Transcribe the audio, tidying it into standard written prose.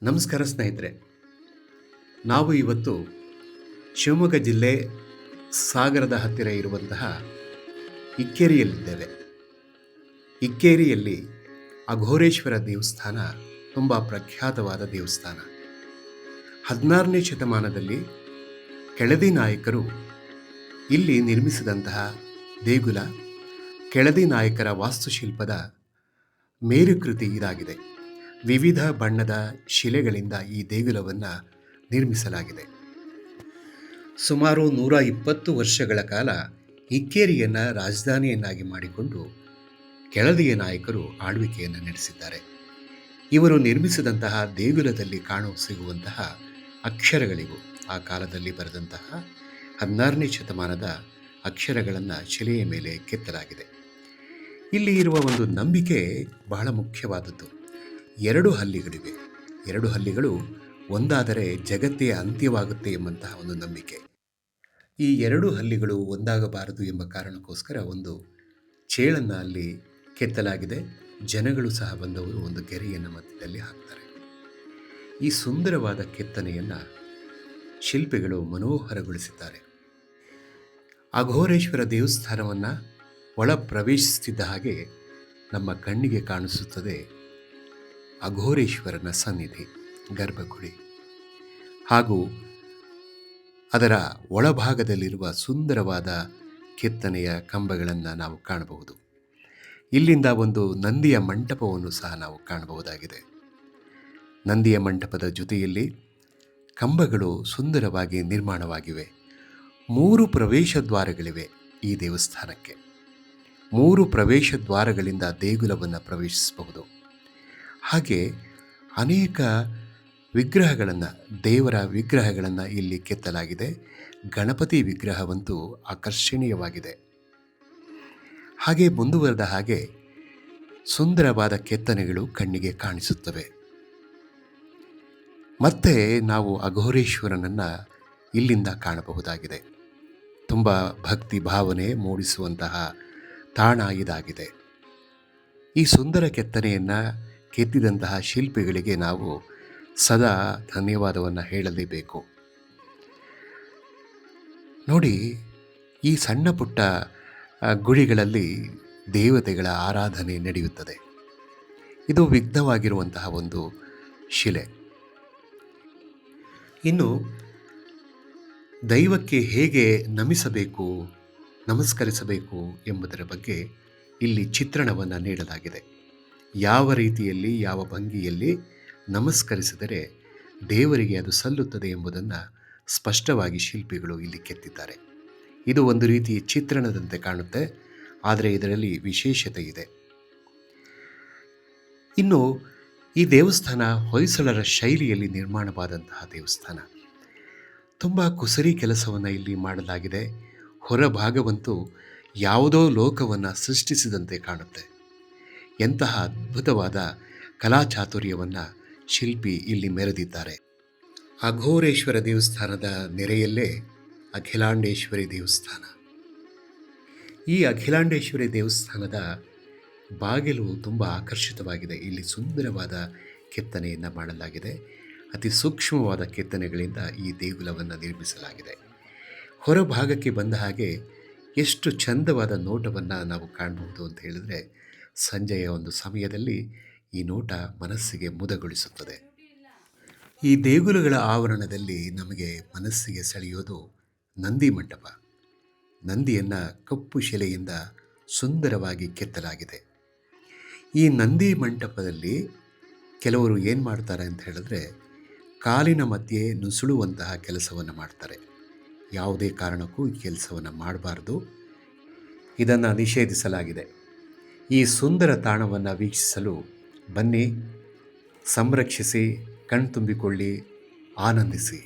ನಮಸ್ಕಾರ ಸ್ನೇಹಿತರೆ. ನಾವು ಇವತ್ತು ಶಿವಮೊಗ್ಗ ಜಿಲ್ಲೆ ಸಾಗರದ ಹತ್ತಿರ ಇರುವಂತಹ ಇಕ್ಕೇರಿಯಲ್ಲಿದ್ದೇವೆ. ಇಕ್ಕೇರಿಯಲ್ಲಿ ಅಘೋರೇಶ್ವರ ದೇವಸ್ಥಾನ ತುಂಬ ಪ್ರಖ್ಯಾತವಾದ ದೇವಸ್ಥಾನ. 16ನೇ ಶತಮಾನದಲ್ಲಿ ಕೆಳದಿ ನಾಯಕರು ಇಲ್ಲಿ ನಿರ್ಮಿಸಿದಂತಹ ದೇಗುಲ, ಕೆಳದಿ ನಾಯಕರ ವಾಸ್ತುಶಿಲ್ಪದ ಮೇರುಕೃತಿ ಇದಾಗಿದೆ. ವಿವಿಧ ಬಣ್ಣದ ಶಿಲೆಗಳಿಂದ ಈ ದೇಗುಲವನ್ನು ನಿರ್ಮಿಸಲಾಗಿದೆ. ಸುಮಾರು 120 ವರ್ಷಗಳ ಕಾಲ ಇಕ್ಕೇರಿಯನ್ನು ರಾಜಧಾನಿಯನ್ನಾಗಿ ಮಾಡಿಕೊಂಡು ಕೆಳದಿಯ ನಾಯಕರು ಆಳ್ವಿಕೆಯನ್ನು ನಡೆಸಿದ್ದಾರೆ. ಇವರು ನಿರ್ಮಿಸಿದಂತಹ ದೇಗುಲದಲ್ಲಿ ಸಿಗುವಂತಹ ಅಕ್ಷರಗಳಿಗೂ ಆ ಕಾಲದಲ್ಲಿ ಬರೆದಂತಹ 16ನೇ ಶತಮಾನದ ಅಕ್ಷರಗಳನ್ನು ಶಿಲೆಯ ಮೇಲೆ ಕೆತ್ತಲಾಗಿದೆ. ಇಲ್ಲಿ ಇರುವ ಒಂದು ನಂಬಿಕೆ ಬಹಳ ಮುಖ್ಯವಾದದ್ದು. 2 ಹಲ್ಲಿಗಳಿವೆ. 2 ಹಲ್ಲಿಗಳು ಒಂದಾದರೆ ಜಗತ್ತೇ ಅಂತ್ಯವಾಗುತ್ತೆ ಎಂಬಂತಹ ಒಂದು ನಂಬಿಕೆ. ಈ 2 ಹಲ್ಲಿಗಳು ಒಂದಾಗಬಾರದು ಎಂಬ ಕಾರಣಕ್ಕೋಸ್ಕರ ಒಂದು ಚೇಳನ್ನು ಅಲ್ಲಿ ಕೆತ್ತಲಾಗಿದೆ. ಜನಗಳು ಸಹ ಬಂದವರು ಒಂದು ಗೆರೆಯನ್ನು ಮಧ್ಯದಲ್ಲಿ ಹಾಕ್ತಾರೆ. ಈ ಸುಂದರವಾದ ಕೆತ್ತನೆಯನ್ನು ಶಿಲ್ಪಿಗಳು ಮನೋಹರಗೊಳಿಸಿದ್ದಾರೆ. ಅಘೋರೇಶ್ವರ ದೇವಸ್ಥಾನವನ್ನು ಒಳ ಪ್ರವೇಶಿಸುತ್ತಿದ್ದ ಹಾಗೆ ನಮ್ಮ ಕಣ್ಣಿಗೆ ಕಾಣಿಸುತ್ತದೆ ಅಘೋರೇಶ್ವರನ ಸನ್ನಿಧಿ, ಗರ್ಭಗುಡಿ. ಹಾಗೂ ಅದರ ಒಳಭಾಗದಲ್ಲಿರುವ ಸುಂದರವಾದ ಕೆತ್ತನೆಯ ಕಂಬಗಳನ್ನು ನಾವು ಕಾಣಬಹುದು. ಇಲ್ಲಿಂದ ಒಂದು ನಂದಿಯ ಮಂಟಪವನ್ನು ಸಹ ನಾವು ಕಾಣಬಹುದಾಗಿದೆ. ನಂದಿಯ ಮಂಟಪದ ಜೊತೆಯಲ್ಲಿ ಕಂಬಗಳು ಸುಂದರವಾಗಿ ನಿರ್ಮಾಣವಾಗಿವೆ. 3 ಪ್ರವೇಶ ದ್ವಾರಗಳಿವೆ ಈ ದೇವಸ್ಥಾನಕ್ಕೆ. 3 ಪ್ರವೇಶ ದ್ವಾರಗಳಿಂದ ದೇಗುಲವನ್ನು ಪ್ರವೇಶಿಸಬಹುದು. ಹಾಗೆ ಅನೇಕ ವಿಗ್ರಹಗಳನ್ನು, ದೇವರ ವಿಗ್ರಹಗಳನ್ನು ಇಲ್ಲಿ ಕೆತ್ತಲಾಗಿದೆ. ಗಣಪತಿ ವಿಗ್ರಹವಂತೂ ಆಕರ್ಷಣೀಯವಾಗಿದೆ. ಹಾಗೆ ಮುಂದುವರೆದ ಹಾಗೆ ಸುಂದರವಾದ ಕೆತ್ತನೆಗಳು ಕಣ್ಣಿಗೆ ಕಾಣಿಸುತ್ತವೆ. ಮತ್ತೆ ನಾವು ಅಘೋರೇಶ್ವರನನ್ನು ಇಲ್ಲಿಂದ ಕಾಣಬಹುದಾಗಿದೆ. ತುಂಬ ಭಕ್ತಿ ಭಾವನೆ ಮೂಡಿಸುವಂತಹ ತಾಣ ಇದಾಗಿದೆ. ಈ ಸುಂದರ ಕೆತ್ತನೆಯನ್ನು ಕೆತ್ತಿದಂತಹ ಶಿಲ್ಪಿಗಳಿಗೆ ನಾವು ಸದಾ ಧನ್ಯವಾದವನ್ನು ಹೇಳಲೇಬೇಕು. ನೋಡಿ, ಈ ಸಣ್ಣ ಪುಟ್ಟ ಗುಡಿಗಳಲ್ಲಿ ದೇವತೆಗಳ ಆರಾಧನೆ ನಡೆಯುತ್ತದೆ. ಇದು ವಿಘ್ನವಾಗಿರುವಂತಹ ಒಂದು ಶಿಲೆ. ಇನ್ನು ದೈವಕ್ಕೆ ಹೇಗೆ ನಮಿಸಬೇಕು, ನಮಸ್ಕರಿಸಬೇಕು ಎಂಬುದರ ಬಗ್ಗೆ ಇಲ್ಲಿ ಚಿತ್ರಣವನ್ನು ನೀಡಲಾಗಿದೆ. ಯಾವ ರೀತಿಯಲ್ಲಿ, ಯಾವ ಭಂಗಿಯಲ್ಲಿ ನಮಸ್ಕರಿಸಿದರೆ ದೇವರಿಗೆ ಅದು ಸಲ್ಲುತ್ತದೆ ಎಂಬುದನ್ನು ಸ್ಪಷ್ಟವಾಗಿ ಶಿಲ್ಪಿಗಳು ಇಲ್ಲಿ ಕೆತ್ತಿದ್ದಾರೆ. ಇದು ಒಂದು ರೀತಿ ಚಿತ್ರಣದಂತೆ ಕಾಣುತ್ತೆ, ಆದರೆ ಇದರಲ್ಲಿ ವಿಶೇಷತೆ ಇದೆ. ಇನ್ನು ಈ ದೇವಸ್ಥಾನ ಹೊಯ್ಸಳರ ಶೈಲಿಯಲ್ಲಿ ನಿರ್ಮಾಣವಾದಂತಹ ದೇವಸ್ಥಾನ. ತುಂಬ ಕುಸರಿ ಕೆಲಸವನ್ನು ಇಲ್ಲಿ ಮಾಡಲಾಗಿದೆ. ಹೊರಭಾಗವಂತೂ ಯಾವುದೋ ಲೋಕವನ್ನು ಸೃಷ್ಟಿಸಿದಂತೆ ಕಾಣುತ್ತೆ. ಎಂತಹ ಅದ್ಭುತವಾದ ಕಲಾಚಾತುರ್ಯವನ್ನು ಶಿಲ್ಪಿ ಇಲ್ಲಿ ಮೆರೆದಿದ್ದಾರೆ. ಅಘೋರೇಶ್ವರ ದೇವಸ್ಥಾನದ ನೆರೆಯಲ್ಲೇ ಅಖಿಲಾಂಡೇಶ್ವರಿ ದೇವಸ್ಥಾನ. ಈ ಅಖಿಲಾಂಡೇಶ್ವರಿ ದೇವಸ್ಥಾನದ ಬಾಗಿಲು ತುಂಬ ಆಕರ್ಷಿತವಾಗಿದೆ. ಇಲ್ಲಿ ಸುಂದರವಾದ ಕೆತ್ತನೆಯನ್ನು ಮಾಡಲಾಗಿದೆ. ಅತಿ ಸೂಕ್ಷ್ಮವಾದ ಕೆತ್ತನೆಗಳಿಂದ ಈ ದೇಗುಲವನ್ನು ನಿರ್ಮಿಸಲಾಗಿದೆ. ಹೊರಭಾಗಕ್ಕೆ ಬಂದ ಹಾಗೆ ಎಷ್ಟು ಚಂದವಾದ ನೋಟವನ್ನು ನಾವು ಕಾಣಬಹುದು ಅಂತ ಹೇಳಿದ್ರೆ, ಸಂಜೆಯ ಒಂದು ಸಮಯದಲ್ಲಿ ಈ ನೋಟ ಮನಸ್ಸಿಗೆ ಮುದಗೊಳಿಸುತ್ತದೆ. ಈ ದೇಗುಲಗಳ ಆವರಣದಲ್ಲಿ ನಮಗೆ ಮನಸ್ಸಿಗೆ ಸೆಳೆಯೋದು ನಂದಿ ಮಂಟಪ. ನಂದಿಯನ್ನು ಕಪ್ಪು ಶಿಲೆಯಿಂದ ಸುಂದರವಾಗಿ ಕೆತ್ತಲಾಗಿದೆ. ಈ ನಂದಿ ಮಂಟಪದಲ್ಲಿ ಕೆಲವರು ಏನು ಮಾಡ್ತಾರೆ ಅಂತ ಹೇಳಿದ್ರೆ, ಕಾಲಿನ ಮಧ್ಯೆ ನುಸುಳುವಂತಹ ಕೆಲಸವನ್ನು ಮಾಡ್ತಾರೆ. ಯಾವುದೇ ಕಾರಣಕ್ಕೂ ಈ ಕೆಲಸವನ್ನು ಮಾಡಬಾರ್ದು. ಇದನ್ನು ನಿಷೇಧಿಸಲಾಗಿದೆ. ಈ ಸುಂದರ ತಾಣವನ್ನು ವೀಕ್ಷಿಸಲು ಬನ್ನಿ, ಸಂರಕ್ಷಿಸಿ, ಕಣ್ತುಂಬಿಕೊಳ್ಳಿ, ಆನಂದಿಸಿ.